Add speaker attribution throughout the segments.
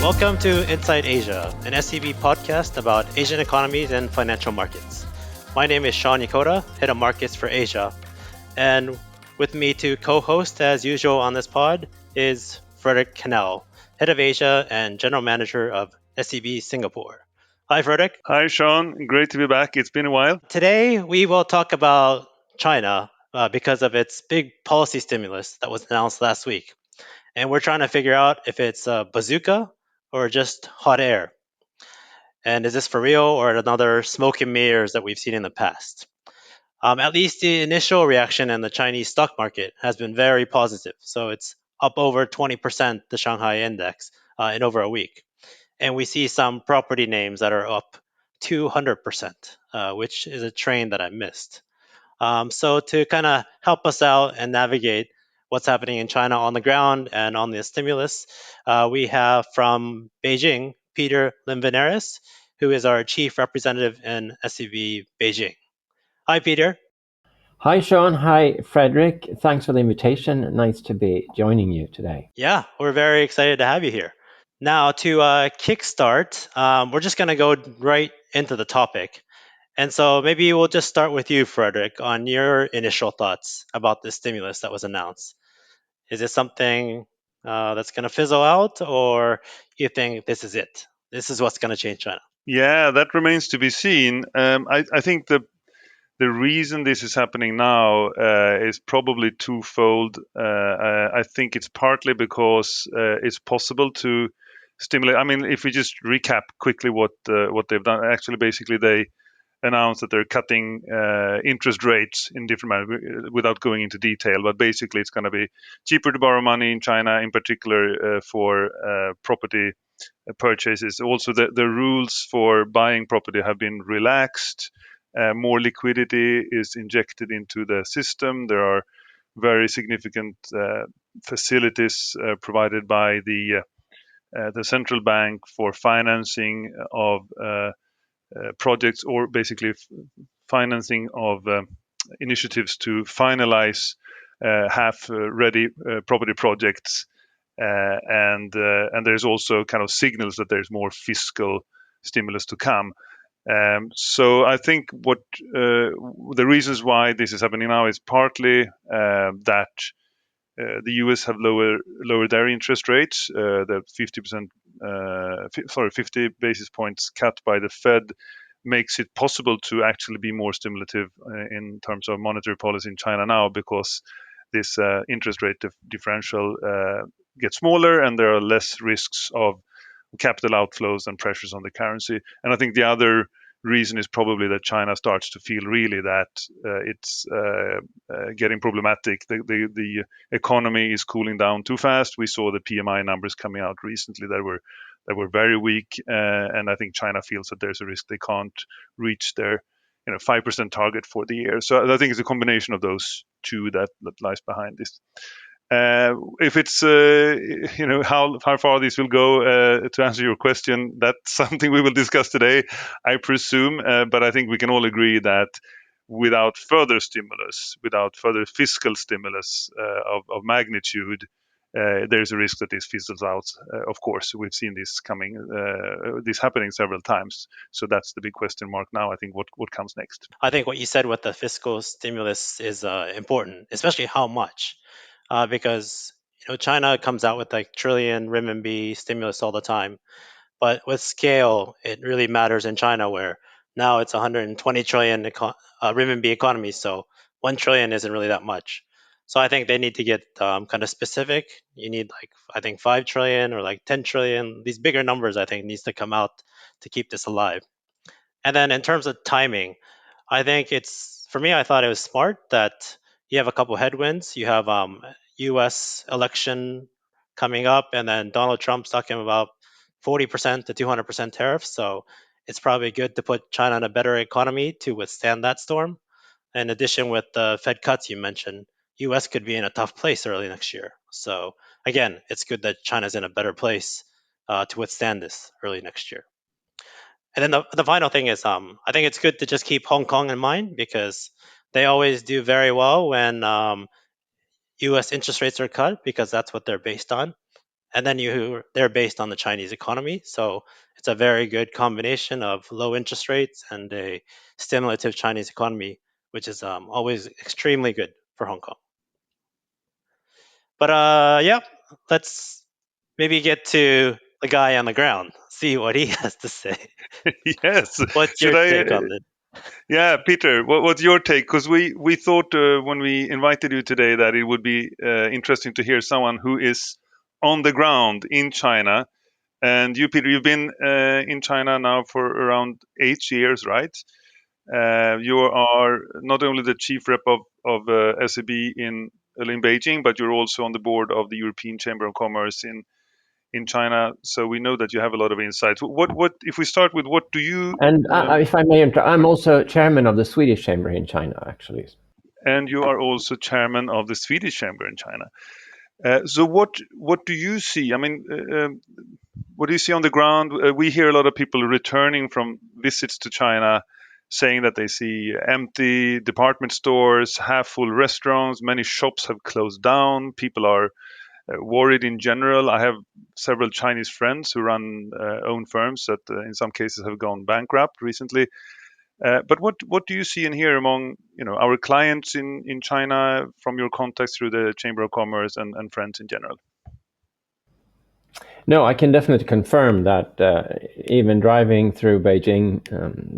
Speaker 1: Welcome to Inside Asia, an SCB podcast about Asian economies and financial markets. My name is Sean Yokota, Head of Markets for Asia. And with me to co-host as usual on this pod is Fredrik Hähnel, Head of Asia and General Manager of SCB Singapore. Hi, Fredrik.
Speaker 2: Hi, Sean. Great to be back. It's been a while.
Speaker 1: Today we will talk about China because of its big policy stimulus that was announced last week. And we're trying to figure out if it's a bazooka or just hot air. And is this for real or another smoke and mirrors that we've seen in the past? At least the initial reaction in the Chinese stock market has been very positive. So it's up over 20%, the Shanghai index, in over a week. And we see some property names that are up 200%, which is a train that I missed. So to kind of help us out and navigate what's happening in China on the ground and on the stimulus, we have from Beijing, Peter Ling-Vannerus, who is our chief representative in SCB Beijing. Hi, Peter.
Speaker 3: Hi, Sean. Hi, Fredrik. Thanks for the invitation. Nice to be joining you today.
Speaker 1: Yeah, we're very excited to have you here. Now, to kickstart, we're just going to go right into the topic. And so maybe we'll just start with you, Fredrik, on your initial thoughts about the stimulus that was announced. Is this something that's going to fizzle out, or you think this is it? This is what's going to change China?
Speaker 2: Yeah, that remains to be seen. I think the reason this is happening now is probably twofold. I think it's partly because it's possible to stimulate. I mean, if we just recap quickly what they've done, actually, basically they announced that they're cutting interest rates in different manners without going into detail. But basically, it's going to be cheaper to borrow money in China, in particular for property purchases. Also, the rules for buying property have been relaxed. More liquidity is injected into the system. There are very significant facilities provided by the central bank for financing of projects, or basically financing of initiatives to finalize half-ready property projects, and there's also kind of signals that there's more fiscal stimulus to come. So I think what the reasons why this is happening now is partly that the US have lowered their interest rates. The 50 basis points cut by the Fed makes it possible to actually be more stimulative in terms of monetary policy in China now, because this interest rate differential gets smaller and there are less risks of capital outflows and pressures on the currency. And I think the other reason is probably that China starts to feel really that it's getting problematic. The economy is cooling down too fast. We saw the PMI numbers coming out recently that were very weak, and I think China feels that there's a risk they can't reach their 5% target for the year. So I think it's a combination of those two that lies behind this. If it's how far this will go, to answer your question, that's something we will discuss today, I presume. But I think we can all agree that without further stimulus, without further fiscal stimulus of magnitude, there's a risk that this fizzles out. Of course, we've seen this happening several times. So that's the big question mark now. I think what comes next.
Speaker 1: I think what you said with the fiscal stimulus is important, especially how much, because China comes out with like trillion renminbi stimulus all the time, but with scale, it really matters in China, where now it's 120 trillion renminbi economy, so 1 trillion isn't really that much. So I think they need to get kind of specific. You need like, I think 5 trillion or like 10 trillion. These bigger numbers, I think, needs to come out to keep this alive. And then in terms of timing, I think for me, I thought it was smart that you have a couple headwinds. You have U.S. election coming up, and then Donald Trump's talking about 40% to 200% tariffs. So it's probably good to put China in a better economy to withstand that storm. In addition, with the Fed cuts you mentioned, U.S. could be in a tough place early next year. So again, it's good that China's in a better place to withstand this early next year. And then the final thing is, I think it's good to just keep Hong Kong in mind, because they always do very well when U.S. interest rates are cut, because that's what they're based on. and then they're based on the Chinese economy. So it's a very good combination of low interest rates and a stimulative Chinese economy, which is always extremely good for Hong Kong. But yeah, let's maybe get to the guy on the ground, see what he has to say.
Speaker 2: Yes.
Speaker 1: What's your
Speaker 2: Should I?
Speaker 1: take on this?
Speaker 2: Yeah, Peter, what's your take? Because we thought when we invited you today that it would be interesting to hear someone who is on the ground in China. And you, Peter, you've been in China now for around 8 years, right? You are not only the chief rep of SEB in Beijing, but you're also on the board of the European Chamber of Commerce in China. So we know that you have a lot of insights. What if we start with what do you?
Speaker 3: And if I may, I'm also chairman of the Swedish Chamber in China, actually.
Speaker 2: And you are also chairman of the Swedish Chamber in China. So what do you see? I mean, what do you see on the ground? We hear a lot of people returning from visits to China saying that they see empty department stores, half full restaurants, many shops have closed down. People are worried in general. I have several Chinese friends who run own firms that in some cases have gone bankrupt recently. But what do you see and hear among our clients in China from your contacts through the Chamber of Commerce and friends in general?
Speaker 3: No, I can definitely confirm that even driving through Beijing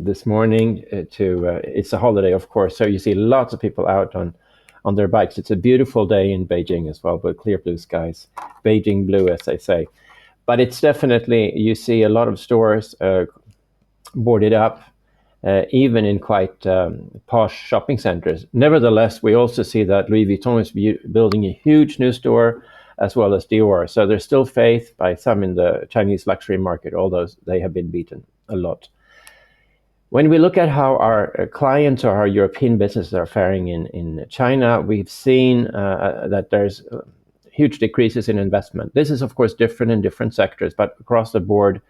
Speaker 3: this morning it's a holiday, of course, so you see lots of people out on their bikes. It's a beautiful day in Beijing as well, with clear blue skies, Beijing blue, as they say. But it's definitely, you see a lot of stores boarded up, even in quite posh shopping centers. Nevertheless, we also see that Louis Vuitton is building a huge new store, as well as Dior. So there's still faith by some in the Chinese luxury market, although they have been beaten a lot. When we look at how our clients or our European businesses are faring in China, we've seen that there's huge decreases in investment. This is, of course, different in different sectors, but across the board,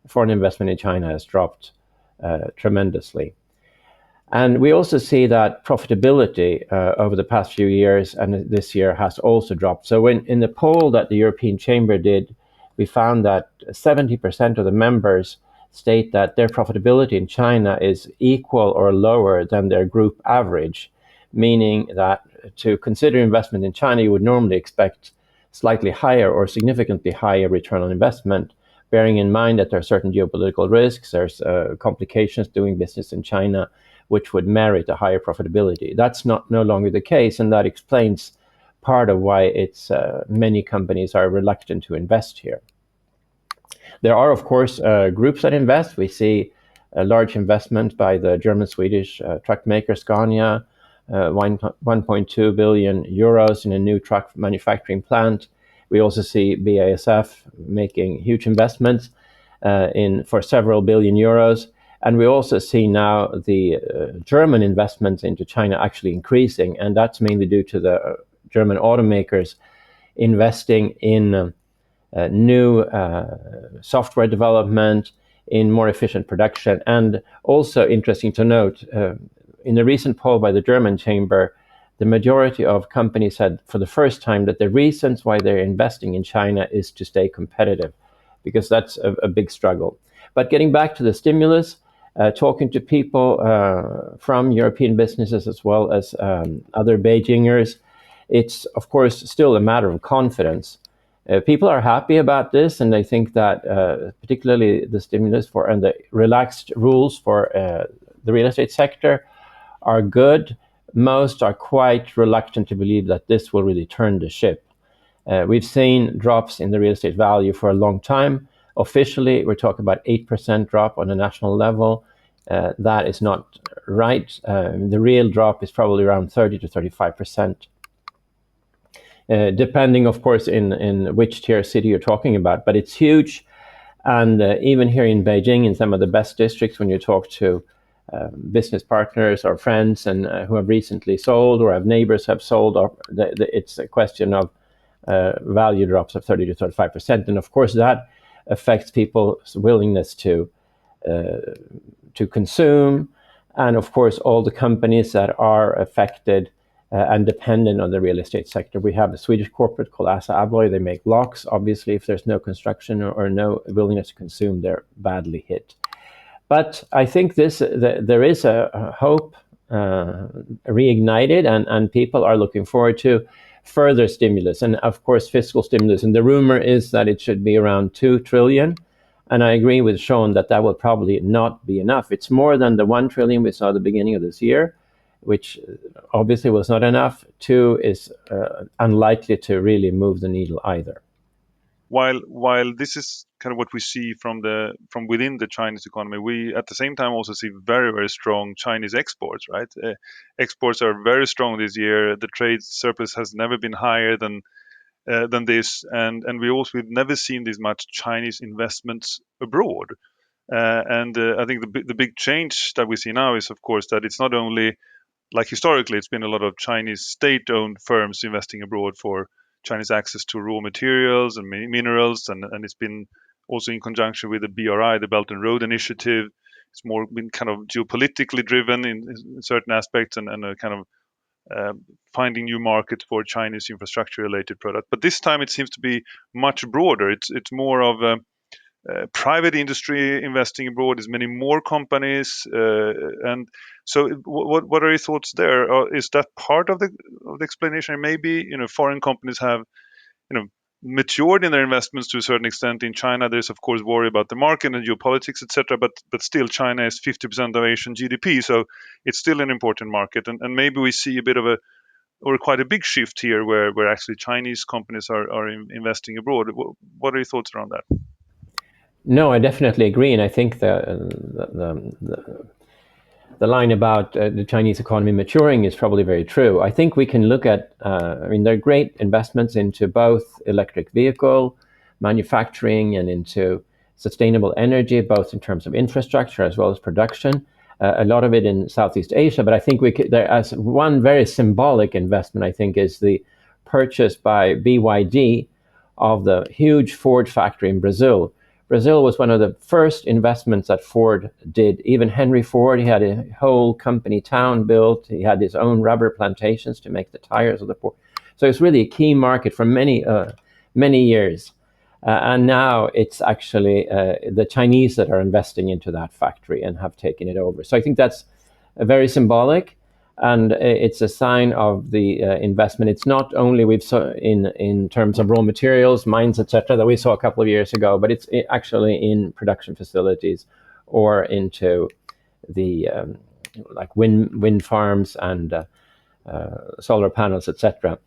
Speaker 3: foreign investment in China has dropped tremendously. And we also see that profitability over the past few years and this year has also dropped. So in the poll that the European Chamber did, we found that 70% of the members state that their profitability in China is equal or lower than their group average, meaning that to consider investment in China, you would normally expect slightly higher or significantly higher return on investment, bearing in mind that there are certain geopolitical risks, there's complications doing business in China, which would merit a higher profitability. That's no longer the case, and that explains part of why it's many companies are reluctant to invest here. There are, of course, groups that invest. We see a large investment by the German-Swedish truck maker Scania, 1.2 billion euros in a new truck manufacturing plant. We also see BASF making huge investments for several billion euros. And we also see now the German investments into China actually increasing, and that's mainly due to the German automakers investing in new software development, in more efficient production. And also interesting to note, in a recent poll by the German Chamber, the majority of companies said for the first time that the reasons why they're investing in China is to stay competitive, because that's a big struggle. But getting back to the stimulus, talking to people from European businesses as well as other Beijingers, it's of course still a matter of confidence. People are happy about this, and they think that particularly the stimulus and the relaxed rules for the real estate sector are good. Most are quite reluctant to believe that this will really turn the ship. We've seen drops in the real estate value for a long time. Officially, we're talking about 8% drop on a national level. That is not right. The real drop is probably around 30 to 35%. Depending, of course, in which tier city you're talking about, but it's huge. And even here in Beijing, in some of the best districts, when you talk to business partners or friends and who have recently sold or have neighbors have sold, it's a question of value drops of 30 to 35%. And of course, that affects people's willingness to consume. And of course, all the companies that are affected and dependent on the real estate sector. We have a Swedish corporate called Assa Abloy. They make locks. Obviously, if there's no construction or no willingness to consume, they're badly hit. But I think there is a hope reignited, and people are looking forward to further stimulus, and of course fiscal stimulus. And the rumor is that it should be around 2 trillion. And I agree with Sean that will probably not be enough. It's more than the 1 trillion we saw at the beginning of this year, which obviously was not enough. 2 is unlikely to really move the needle either.
Speaker 2: While this is kind of what we see from within the Chinese economy, we at the same time also see very, very strong Chinese exports, right? Exports are very strong this year. The trade surplus has never been higher than this, and we've never seen this much Chinese investments abroad. I think the big change that we see now is, of course, that it's not only like historically, it's been a lot of Chinese state-owned firms investing abroad for Chinese access to raw materials and minerals, and it's been also in conjunction with the BRI, the Belt and Road Initiative. It's more been kind of geopolitically driven in certain aspects, and a kind of finding new markets for Chinese infrastructure-related products. But this time it seems to be much broader. It's more of private industry investing abroad. There's many more companies, and so what are your thoughts there? Is that part of the explanation? Maybe foreign companies have matured in their investments to a certain extent. In China, there's of course worry about the market and geopolitics, etc. But still, China is 50% of Asian GDP, so it's still an important market. And maybe we see a bit of quite a big shift here, where actually Chinese companies are investing abroad. What are your thoughts around that?
Speaker 3: No, I definitely agree, and I think the line about the Chinese economy maturing is probably very true. I think we can look at, there are great investments into both electric vehicle manufacturing and into sustainable energy, both in terms of infrastructure as well as production. A lot of it in Southeast Asia, but I think there as one very symbolic investment, I think, is the purchase by BYD of the huge Ford factory in Brazil. Brazil was one of the first investments that Ford did. Even Henry Ford, he had a whole company town built. He had his own rubber plantations to make the tires of the Ford. So it's really a key market for many years. And now it's actually the Chinese that are investing into that factory and have taken it over. So I think that's very symbolic, and it's a sign of the investment. It's not only we've saw in terms of raw materials, mines, etc., that we saw a couple of years ago, but it's actually in production facilities or into the like wind farms and solar panels, etc.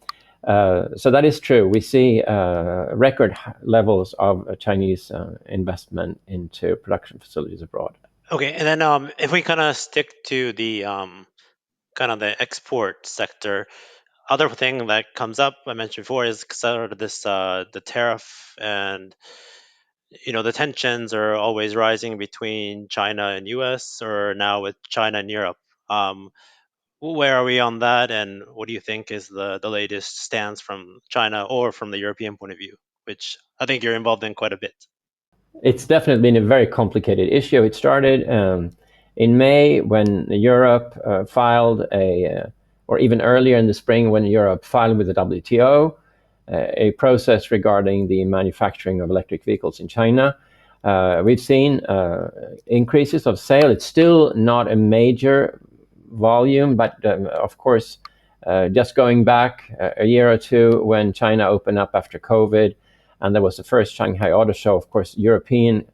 Speaker 3: So that is true. We see record levels of Chinese investment into production facilities abroad.
Speaker 1: Okay, and then if we kind of stick to the kind of the export sector, other thing that comes up I mentioned before is sort of this the tariff, and the tensions are always rising between China and U.S., or now with China and Europe. Um, where are we on that, and what do you think is the latest stance from China or from the European point of view, which I think you're involved in quite a bit?
Speaker 3: It's definitely been a very complicated issue. It started in May when Europe filed or even earlier in the spring when Europe filed with the WTO a process regarding the manufacturing of electric vehicles in China. We've seen increases of sale. It's still not a major volume, but of course, just going back a year or two when China opened up after COVID, and there was the first Shanghai Auto Show. Of course, European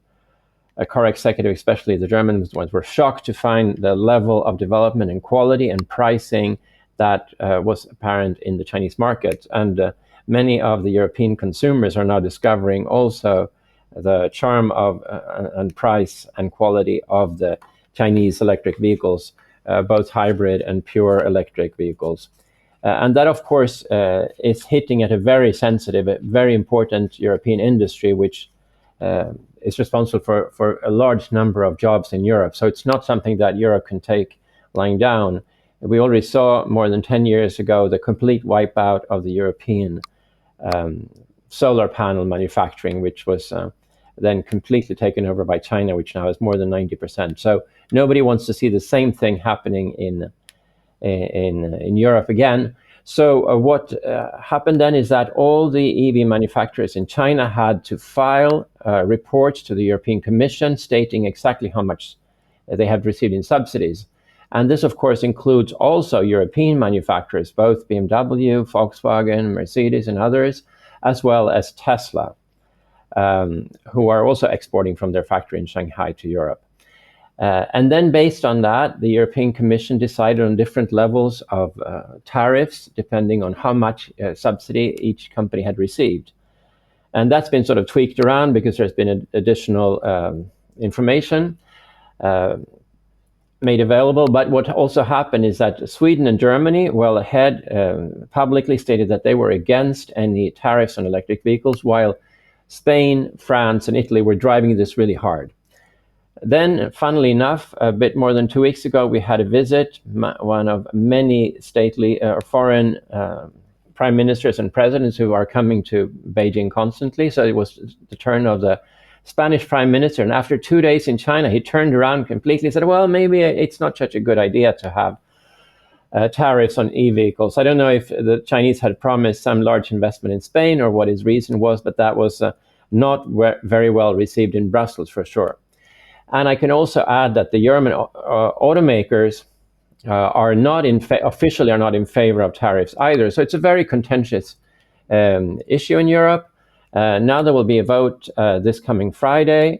Speaker 3: car executives, especially the German ones, were shocked to find the level of development and quality and pricing that was apparent in the Chinese market. And many of the European consumers are now discovering also the charm of and price and quality of the Chinese electric vehicles, both hybrid and pure electric vehicles. And that, of course, is hitting at a very sensitive, very important European industry, which is responsible for a large number of jobs in Europe. So it's not something that Europe can take lying down. We already saw more than 10 years ago the complete wipeout of the European solar panel manufacturing, which was then completely taken over by China, which now has more than 90%. So nobody wants to see the same thing happening in Europe again. So what happened then is that all the EV manufacturers in China had to file reports to the European Commission stating exactly how much they have received in subsidies. And this, of course, includes also European manufacturers, both BMW, Volkswagen, Mercedes, and others, as well as Tesla, who are also exporting from their factory in Shanghai to Europe. And then based on that, the European Commission decided on different levels of tariffs, depending on how much subsidy each company had received. And that's been sort of tweaked around because there's been additional information made available. But what also happened is that Sweden and Germany, well ahead, publicly stated that they were against any tariffs on electric vehicles, while Spain, France, and Italy were driving this really hard. Then, funnily enough, a bit more than 2 weeks ago, we had a visit, one of many stately or foreign prime ministers and presidents who are coming to Beijing constantly. So it was the turn of the Spanish prime minister. And after 2 days in China, he turned around completely and said, well, maybe it's not such a good idea to have tariffs on e-vehicles. I don't know if the Chinese had promised some large investment in Spain or what his reason was, but that was not very well received in Brussels for sure. And I can also add that the German automakers are not officially are not in favor of tariffs either. So it's a very contentious issue in Europe. Now there will be a vote this coming Friday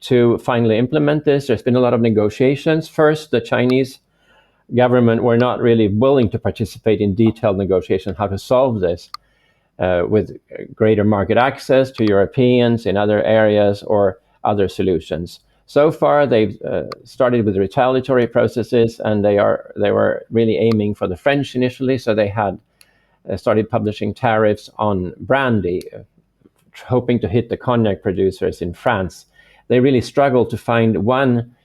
Speaker 3: to finally implement this. There's been a lot of negotiations. First, the Chinese government were not really willing to participate in detailed negotiations how to solve this with greater market access to Europeans in other areas or other solutions. So far, they've started with retaliatory processes, and they were really aiming for the French initially. So they had started publishing tariffs on brandy, hoping to hit the cognac producers in France. They really struggled to find one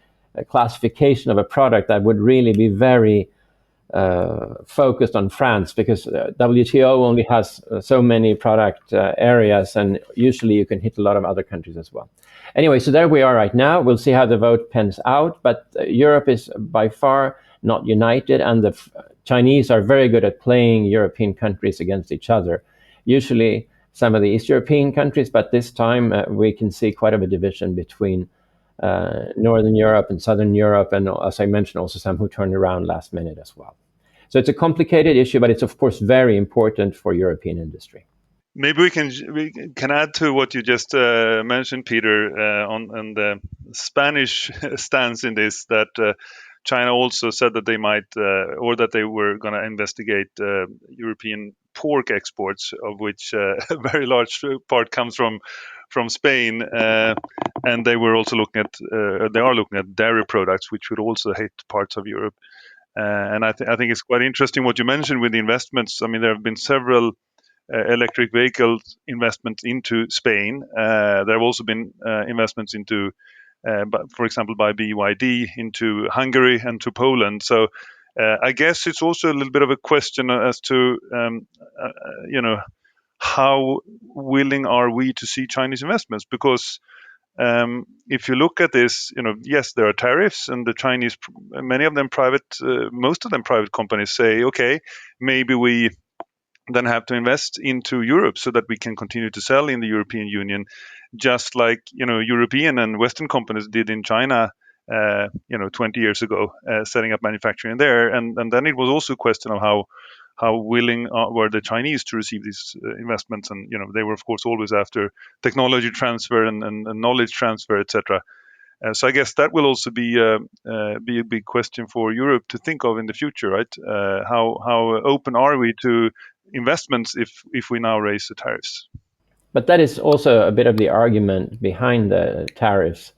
Speaker 3: classification of a product that would really be very focused on France, because WTO only has so many product areas, and usually you can hit a lot of other countries as well. Anyway, so there we are right now. We'll see how the vote pans out, but Europe is by far not united, and the Chinese are very good at playing European countries against each other. Usually some of the East European countries, but this time we can see quite a division between Northern Europe and Southern Europe, and as I mentioned, also some who turned around last minute as well. So it's a complicated issue, but it's of course very important for European industry.
Speaker 2: Maybe we can add to what you just mentioned, Peter, on the Spanish stance in this, that China also said that they might, or that they were going to investigate European pork exports, of which a very large part comes from Spain, and they were also looking at, they are looking at dairy products, which would also hit parts of Europe. And I think it's quite interesting what you mentioned with the investments. I mean, there have been several electric vehicle investments into Spain. There have also been investments into, for example, by BYD into Hungary and to Poland. So I guess it's also a little bit of a question as to, how willing are we to see Chinese investments? Because if you look at this, yes, there are tariffs, and the Chinese, many of them private, most of them private companies say, okay, maybe we then have to invest into Europe so that we can continue to sell in the European Union, just like European and Western companies did in China 20 years ago, setting up manufacturing there. And then it was also a question of how willing were the Chinese to receive these investments. And they were of course always after technology transfer and knowledge transfer, etc. So I guess that will also be a big question for Europe to think of in the future, right? How open are we to investments if we now raise the tariffs?
Speaker 3: But that is also a bit of the argument behind the tariffs,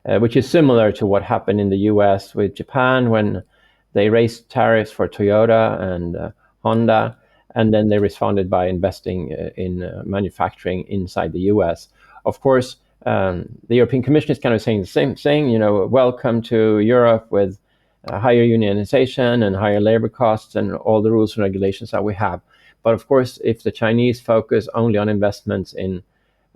Speaker 3: which is similar to what happened in the US with Japan when they raised tariffs for Toyota and Honda, and then they responded by investing in manufacturing inside the US. Of course, the European Commission is kind of saying the same thing, welcome to Europe with higher unionization and higher labor costs and all the rules and regulations that we have. But of course, if the Chinese focus only on investments in,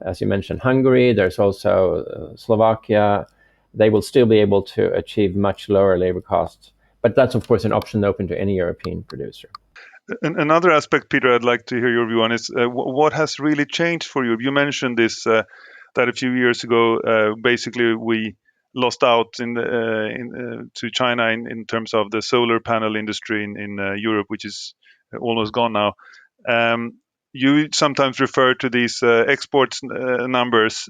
Speaker 3: as you mentioned, Hungary, there's also Slovakia, they will still be able to achieve much lower labor costs But that's, of course, an option open to any European producer.
Speaker 2: Another aspect, Peter, I'd like to hear your view on is what has really changed for you. You mentioned this that a few years ago, basically we lost out to China in terms of the solar panel industry in Europe, which is almost gone now. You sometimes refer to these exports numbers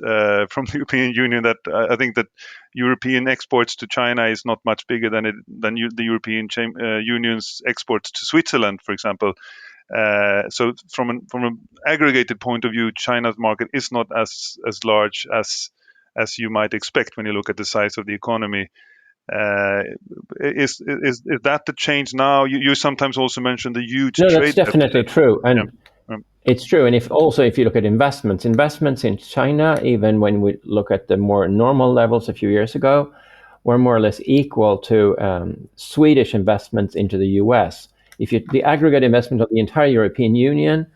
Speaker 2: from the European Union that I think that European exports to China is not much bigger than the European Union's exports to Switzerland, for example. So from an aggregated point of view, China's market is not as large as you might expect when you look at the size of the economy. Is that the change now? You sometimes also mention the huge
Speaker 3: No, that's
Speaker 2: trade
Speaker 3: definitely
Speaker 2: deficit.
Speaker 3: true, and
Speaker 2: Yeah.
Speaker 3: it's true. And if you look at investments in China, even when we look at the more normal levels a few years ago, were more or less equal to Swedish investments into the U.S. The aggregate investment of the entire European Union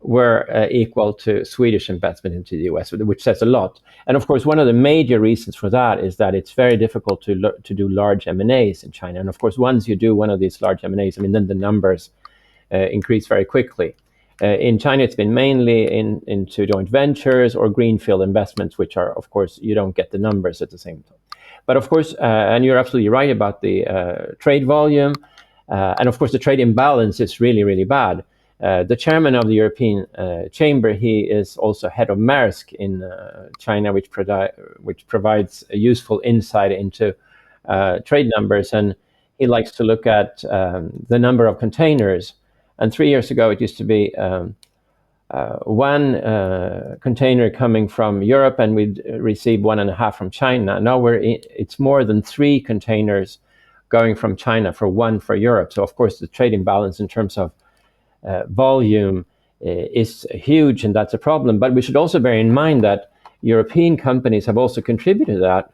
Speaker 3: were equal to Swedish investment into the US, which says a lot. And of course, one of the major reasons for that is that it's very difficult to do large M&As in China. And of course, once you do one of these large M&As, then the numbers increase very quickly. In China, it's been mainly into joint ventures or greenfield investments, which are, of course, you don't get the numbers at the same time. But of course, and you're absolutely right about the trade volume. And of course, the trade imbalance is really, really bad. The chairman of the European Chamber, he is also head of Maersk in China, which provides a useful insight into trade numbers. And he likes to look at the number of containers. And 3 years ago, it used to be one container coming from Europe, and we'd receive 1.5 from China. Now it's more than 3 containers going from China for 1 for Europe. So of course, the trade imbalance in terms of volume is huge, and that's a problem. But we should also bear in mind that European companies have also contributed to that.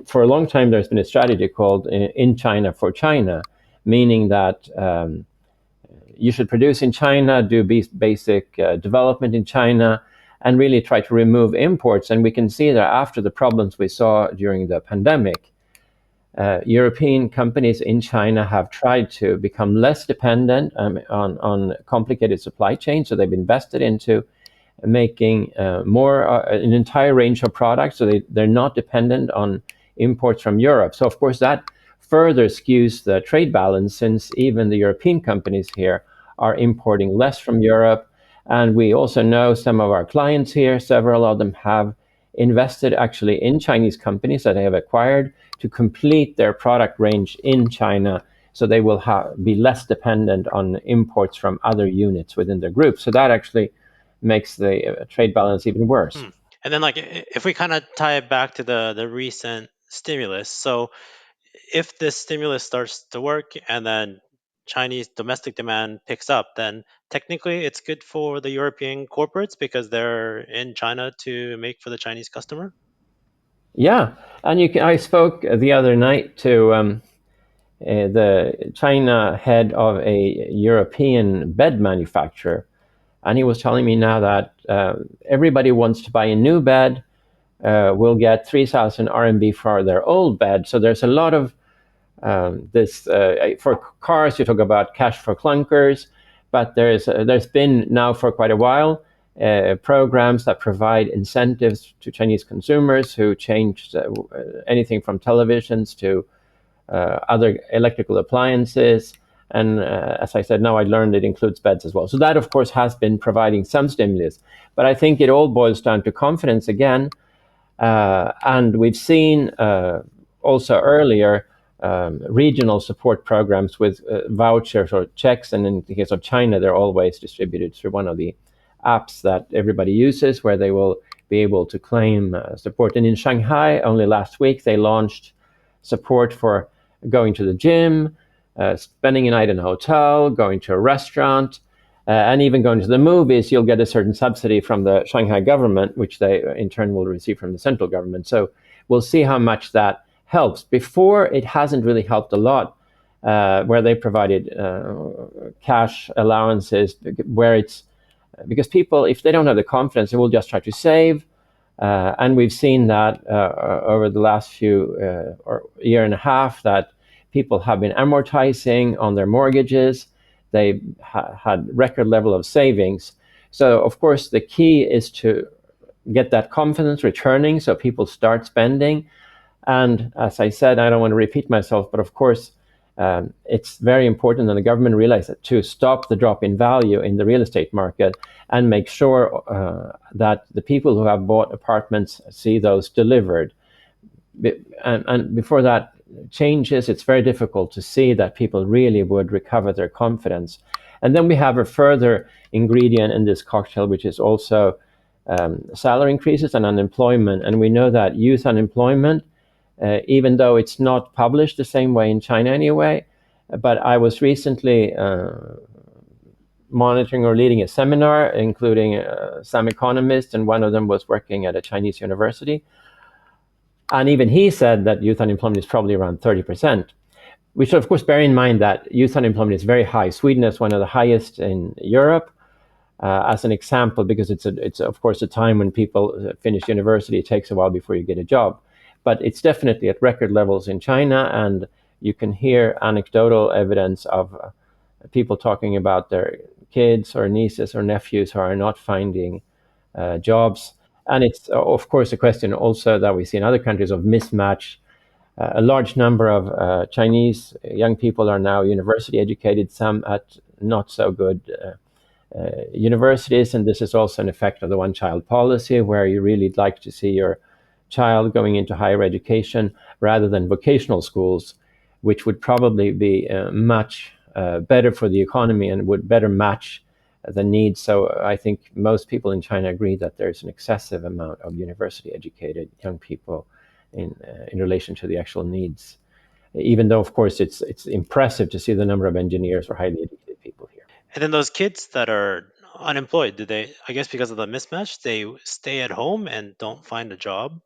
Speaker 3: For a long time, there's been a strategy called In China for China, meaning that you should produce in China, do basic development in China, and really try to remove imports. And we can see that after the problems we saw during the pandemic, European companies in China have tried to become less dependent on complicated supply chains. So they've invested into making an entire range of products, so they're not dependent on imports from Europe. So of course that further skews the trade balance, since even the European companies here are importing less from Europe. And we also know some of our clients here, several of them have invested actually in Chinese companies that they have acquired to complete their product range in China, so they will be less dependent on imports from other units within their group. So that actually makes the trade balance even worse.
Speaker 1: And then, like, if we kind of tie it back to the recent stimulus, so if this stimulus starts to work and then Chinese domestic demand picks up, then technically it's good for the European corporates because they're in China to make for the Chinese customer.
Speaker 3: Yeah, and I spoke the other night to the China head of a European bed manufacturer, and he was telling me now that everybody wants to buy a new bed will get 3,000 RMB for their old bed. So there's a lot of this for cars. You talk about cash for clunkers, but there's been now for quite a while programs that provide incentives to Chinese consumers who changed anything from televisions to other electrical appliances. And as I said, now I learned it includes beds as well. So that, of course, has been providing some stimulus. But I think it all boils down to confidence again. And we've seen also earlier regional support programs with vouchers or checks. And in the case of China, they're always distributed through one of the apps that everybody uses, where they will be able to claim support. And in Shanghai, only last week, they launched support for going to the gym, spending a night in a hotel, going to a restaurant, and even going to the movies. You'll get a certain subsidy from the Shanghai government, which they in turn will receive from the central government. So we'll see how much that helps. Before, it hasn't really helped a lot, where they provided cash allowances, where it's because people, if they don't have the confidence, they will just try to save. And we've seen that over the last few or year and a half, that people have been amortizing on their mortgages. They had record level of savings. So of course the key is to get that confidence returning so people start spending. And as I said, I don't want to repeat myself, but of course, it's very important, and the government realized that, to stop the drop in value in the real estate market and make sure that the people who have bought apartments see those delivered. And before that changes, it's very difficult to see that people really would recover their confidence. And then we have a further ingredient in this cocktail, which is also salary increases and unemployment. And we know that youth unemployment, even though it's not published the same way in China anyway. But I was recently monitoring or leading a seminar, including some economists, and one of them was working at a Chinese university. And even he said that youth unemployment is probably around 30%. We should, of course, bear in mind that youth unemployment is very high. Sweden is one of the highest in Europe. As an example, because it's of course a time when people finish university, it takes a while before you get a job. But it's definitely at record levels in China, and you can hear anecdotal evidence of people talking about their kids or nieces or nephews who are not finding jobs. And it's, of course, a question also that we see in other countries of mismatch. A large number of Chinese young people are now university educated, some at not so good universities, and this is also an effect of the one-child policy, where you really like to see your child going into higher education rather than vocational schools, which would probably be much better for the economy and would better match the needs. So I think most people in China agree that there's an excessive amount of university-educated young people in relation to the actual needs. Even though, of course, it's impressive to see the number of engineers or highly educated people here.
Speaker 1: And then those kids that are unemployed, do they? I guess because of the mismatch, they stay at home and don't find a job.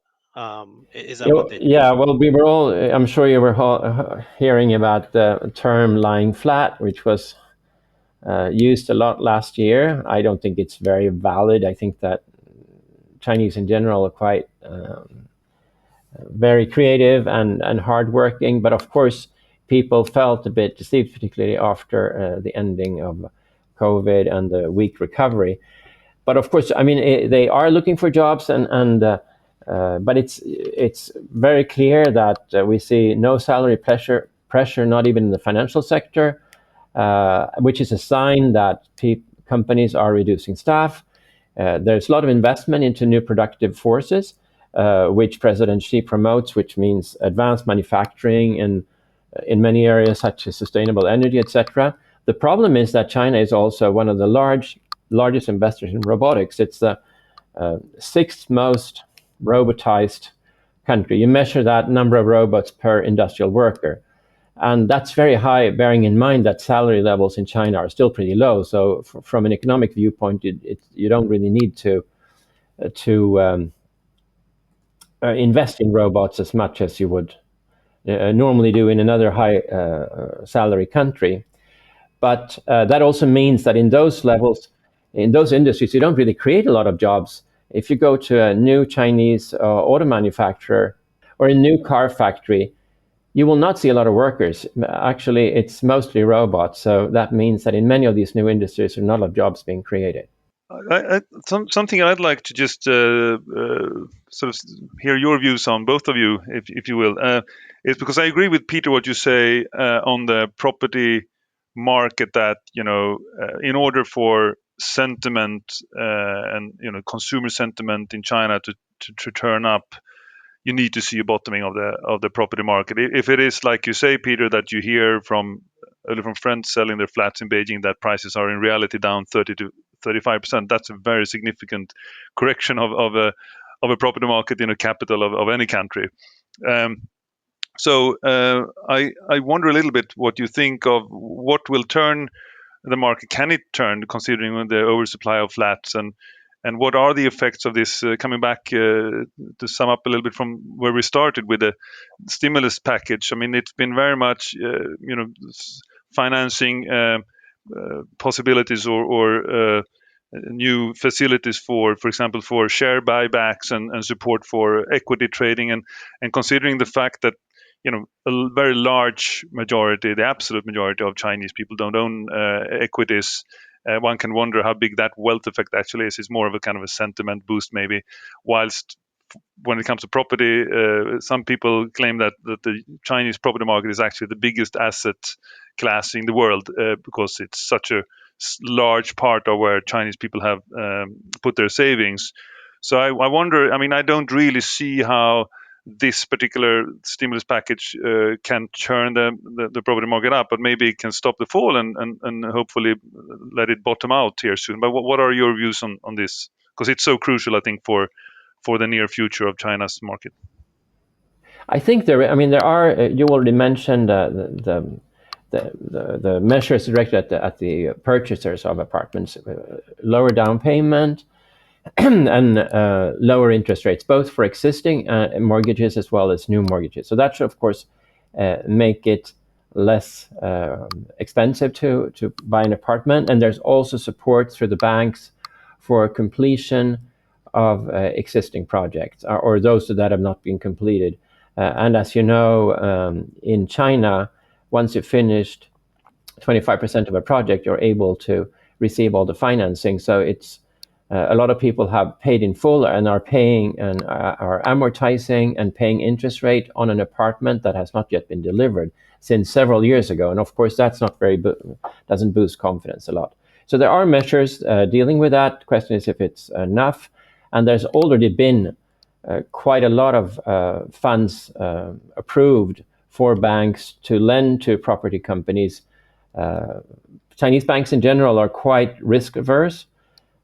Speaker 1: Is that what they do?
Speaker 3: Yeah, well, we were all, I'm sure you were hearing about the term lying flat, which was used a lot last year. I don't think it's very valid. I think that Chinese in general are quite very creative and hardworking, but of course, people felt a bit deceived, particularly after the ending of COVID and the weak recovery. But of course, I mean, they are looking for jobs, but it's very clear that we see no salary pressure, not even in the financial sector, which is a sign that companies are reducing staff. There's a lot of investment into new productive forces, which President Xi promotes, which means advanced manufacturing in many areas such as sustainable energy, etc. The problem is that China is also one of the largest investors in robotics. It's the sixth most robotized country. You measure that number of robots per industrial worker. And that's very high, bearing in mind that salary levels in China are still pretty low. So from an economic viewpoint, you don't really need to invest in robots as much as you would normally do in another high salary country. But that also means that in those levels, in those industries, you don't really create a lot of jobs. If you go to a new Chinese auto manufacturer or a new car factory, you will not see a lot of workers. Actually, it's mostly robots. So that means that in many of these new industries, there are not a lot of jobs being created.
Speaker 2: Something I'd like to just sort of hear your views on, both of you, if you will, is because I agree with Peter what you say on the property market, that in order for sentiment and consumer sentiment in China to turn up, you need to see a bottoming of the property market. If it is like you say, Peter, that you hear from friends selling their flats in Beijing that prices are in reality down 30 to 35%, that's a very significant correction of a property market in a capital of any country. So I wonder a little bit what you think of what will turn the market. Can it turn, considering the oversupply of flats, and what are the effects of this? Coming back to sum up a little bit from where we started with the stimulus package. I mean, it's been very much financing possibilities or new facilities for example, for share buybacks and support for equity trading, and considering the fact that a very large majority, the absolute majority of Chinese people don't own equities. One can wonder how big that wealth effect actually is. It's more of a kind of a sentiment boost, maybe. Whilst when it comes to property, some people claim that the Chinese property market is actually the biggest asset class in the world because it's such a large part of where Chinese people have put their savings. So I wonder. I mean, I don't really see how this particular stimulus package can turn the property market up, but maybe it can stop the fall and hopefully let it bottom out here soon. But what are your views on this? Because it's so crucial, I think, for the near future of China's market.
Speaker 3: I think there. I mean, there are. You already mentioned the measures directed at the purchasers of apartments, lower down payment, and lower interest rates, both for existing mortgages as well as new mortgages. So that should, of course, make it less expensive to buy an apartment. And there's also support through the banks for completion of existing projects or those that have not been completed. And as you know, in China, once you've finished 25% of a project, you're able to receive all the financing. So it's a lot of people have paid in full and are paying and are amortizing and paying interest rate on an apartment that has not yet been delivered since several years ago. And of course, that's not doesn't boost confidence a lot. So there are measures dealing with that. Question is if it's enough. And there's already been quite a lot of funds approved for banks to lend to property companies. Chinese banks in general are quite risk averse.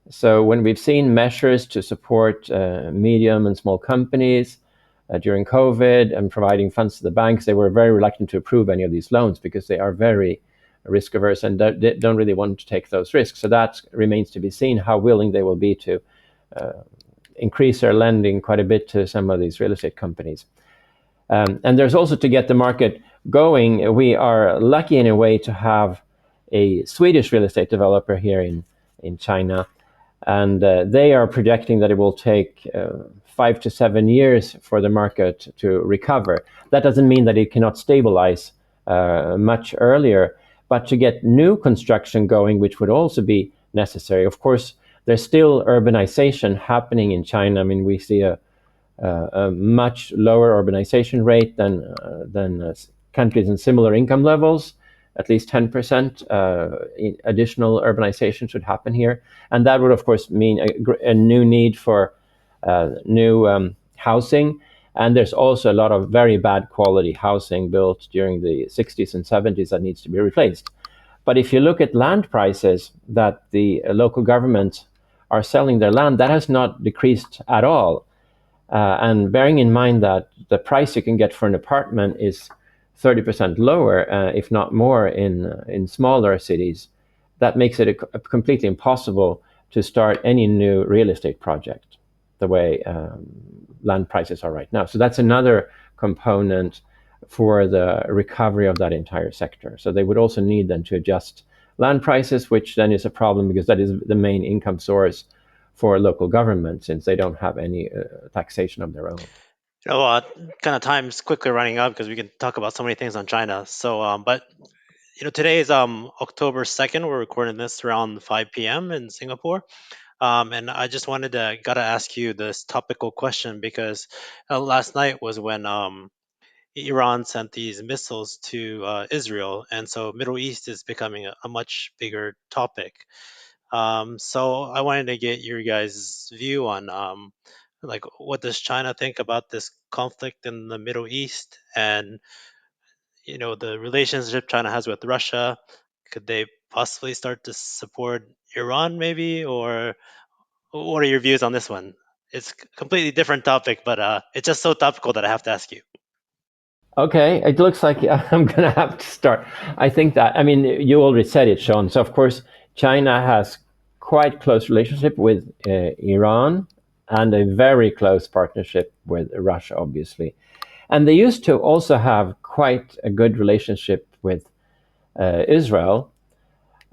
Speaker 3: So when we've seen measures to support medium and small companies during COVID and providing funds to the banks, they were very reluctant to approve any of these loans because they are very risk averse and don't really want to take those risks. So that remains to be seen how willing they will be to increase their lending quite a bit to some of these real estate companies. And there's also, to get the market going, we are lucky in a way to have a Swedish real estate developer here in China. And they are projecting that it will take 5 to 7 years for the market to recover. That doesn't mean that it cannot stabilize much earlier, but to get new construction going, which would also be necessary. Of course, there's still urbanization happening in China. I mean, we see a much lower urbanization rate than countries in similar income levels. At least 10% additional urbanization should happen here. And that would, of course, mean a new need for new housing. And there's also a lot of very bad quality housing built during the 60s and 70s that needs to be replaced. But if you look at land prices that the local governments are selling their land, that has not decreased at all. And bearing in mind that the price you can get for an apartment is 30% lower, if not more, in smaller cities, that makes it completely impossible to start any new real estate project the way land prices are right now. So that's another component for the recovery of that entire sector. So they would also need then to adjust land prices, which then is a problem because that is the main income source for local government since they don't have any taxation of their own.
Speaker 1: Kind of time's quickly running up because we can talk about so many things on China. So, but today is October 2nd. We're recording this around 5 p.m. in Singapore. And I just gotta ask you this topical question because last night was when Iran sent these missiles to Israel, and so Middle East is becoming a much bigger topic. So I wanted to get your guys' view on like what does China think about this conflict in the Middle East, and the relationship China has with Russia. Could they possibly start to support Iran, maybe, or what are your views on this one? It's a completely different topic, but it's just so topical that I have to ask you.
Speaker 3: Okay, it looks like I'm going to have to start. I think that, I mean, you already said it, Sean. So, of course, China has quite close relationship with Iran and a very close partnership with Russia, obviously. And they used to also have quite a good relationship with Israel,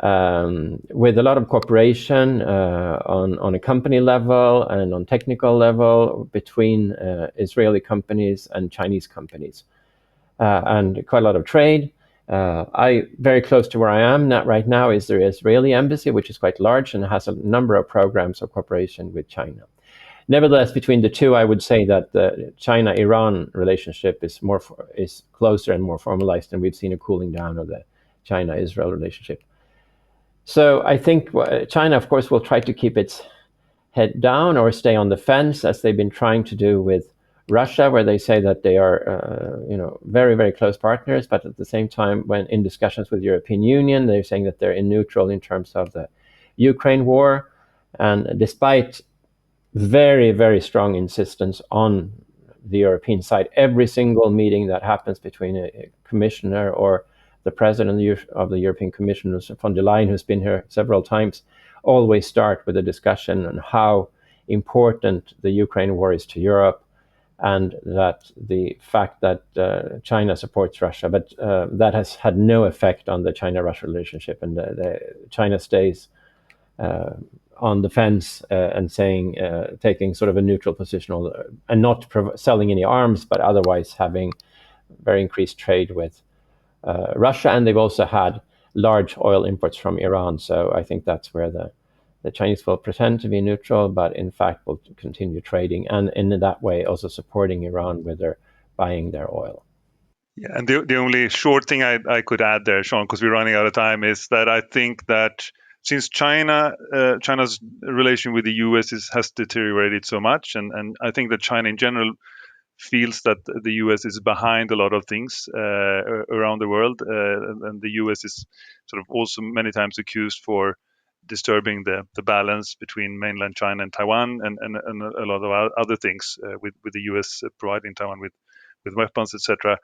Speaker 3: with a lot of cooperation on a company level and on technical level between Israeli companies and Chinese companies. and quite a lot of trade. I very close to where I am not right now is the Israeli embassy, which is quite large and has a number of programs of cooperation with China. Nevertheless, between the two, I would say that the China-Iran relationship is closer and more formalized, and we've seen a cooling down of the China-Israel relationship. So I think China, of course, will try to keep its head down or stay on the fence, as they've been trying to do with Russia, where they say that they are, very, very close partners, but at the same time, when in discussions with the European Union, they're saying that they're in neutral in terms of the Ukraine war. And despite very, very strong insistence on the European side, every single meeting that happens between a commissioner or the president of the European Commission, von der Leyen, who's been here several times, always start with a discussion on how important the Ukraine war is to Europe, and that the fact that China supports Russia, but that has had no effect on the China-Russia relationship, and China stays on the fence and saying, taking sort of a neutral position, and not selling any arms, but otherwise having very increased trade with Russia. And they've also had large oil imports from Iran. So I think that's where the Chinese will pretend to be neutral, but in fact will continue trading, and in that way also supporting Iran with their buying their oil.
Speaker 2: Yeah, and the only short thing I could add there, Sean, because we're running out of time, is that I think that since China's relation with the US has deteriorated so much, and I think that China in general feels that the US is behind a lot of things around the world, and the US is sort of also many times accused for disturbing the balance between mainland China and Taiwan, and a lot of other things, with the US providing Taiwan with weapons, etc.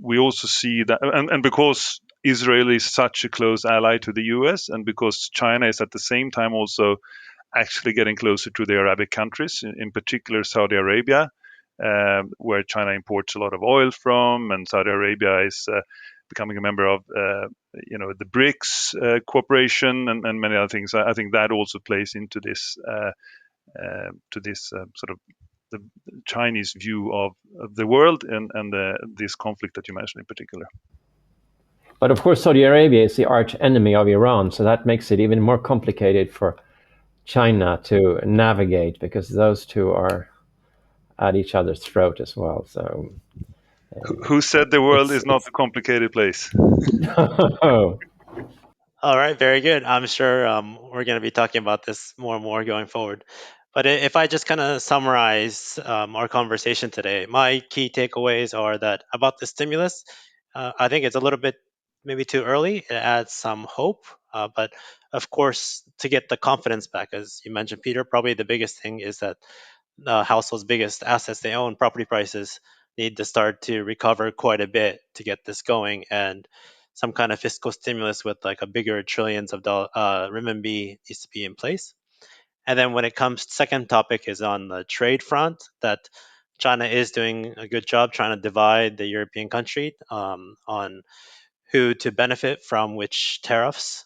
Speaker 2: We also see that, and because Israel is such a close ally to the US, and because China is at the same time also actually getting closer to the Arabic countries, in particular Saudi Arabia, where China imports a lot of oil from, and Saudi Arabia is becoming a member of the BRICS cooperation, and many other things. I think that also plays into this sort of the Chinese view of the world, and this conflict that you mentioned in particular.
Speaker 3: But of course, Saudi Arabia is the arch enemy of Iran, so that makes it even more complicated for China to navigate, because those two are at each other's throat as well. So,
Speaker 2: who said the world is not a complicated place?
Speaker 1: All right, very good. I'm sure we're going to be talking about this more and more going forward. But if I just kind of summarize our conversation today, my key takeaways are that about the stimulus, I think it's a little bit maybe too early. It adds some hope, but of course, to get the confidence back, as you mentioned, Peter, probably the biggest thing is that households' biggest assets they own, property prices, need to start to recover quite a bit to get this going, and some kind of fiscal stimulus with like a bigger trillions of renminbi needs to be in place. And then when it comes, second topic is on the trade front, that China is doing a good job trying to divide the European country on who to benefit from which tariffs.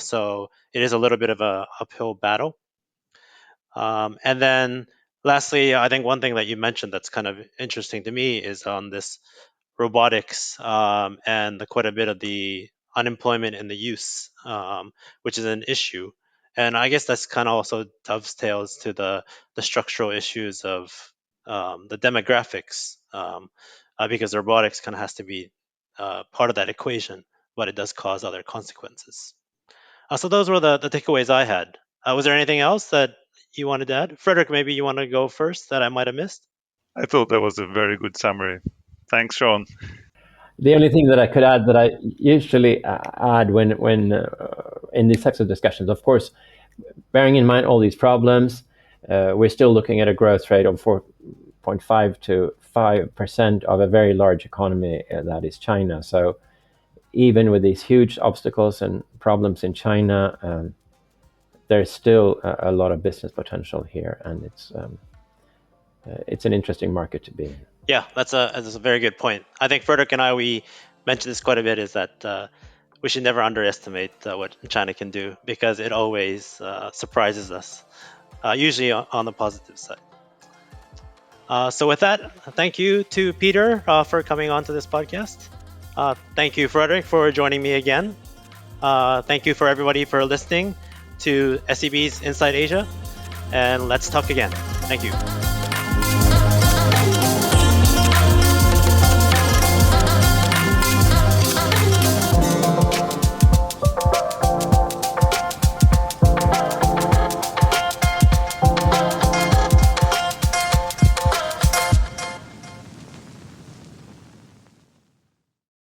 Speaker 1: So it is a little bit of a uphill battle. And then lastly, I think one thing that you mentioned that's kind of interesting to me is on this robotics and quite a bit of the unemployment in the use, which is an issue. And I guess that's kind of also dovetails to the structural issues of the demographics, because the robotics kind of has to be part of that equation, but it does cause other consequences. So those were the takeaways I had. Was there anything else that you wanted to add? Fredrik, maybe you want to go first that I might have missed?
Speaker 2: I thought that was a very good summary. Thanks, Sean.
Speaker 3: The only thing that I could add, that I usually add when in these types of discussions, of course, bearing in mind all these problems, we're still looking at a growth rate of 4.5 to 5% of a very large economy that is China. So even with these huge obstacles and problems in China, there's still a lot of business potential here, and it's an interesting market to be in.
Speaker 1: Yeah, that's a very good point. I think Fredrik and we mentioned this quite a bit, is that we should never underestimate what China can do, because it always surprises us, usually on the positive side. So with that, thank you to Peter for coming on to this podcast. Thank you, Fredrik, for joining me again. Thank you for everybody for listening to SEB's Inside Asia, and let's talk again. Thank you.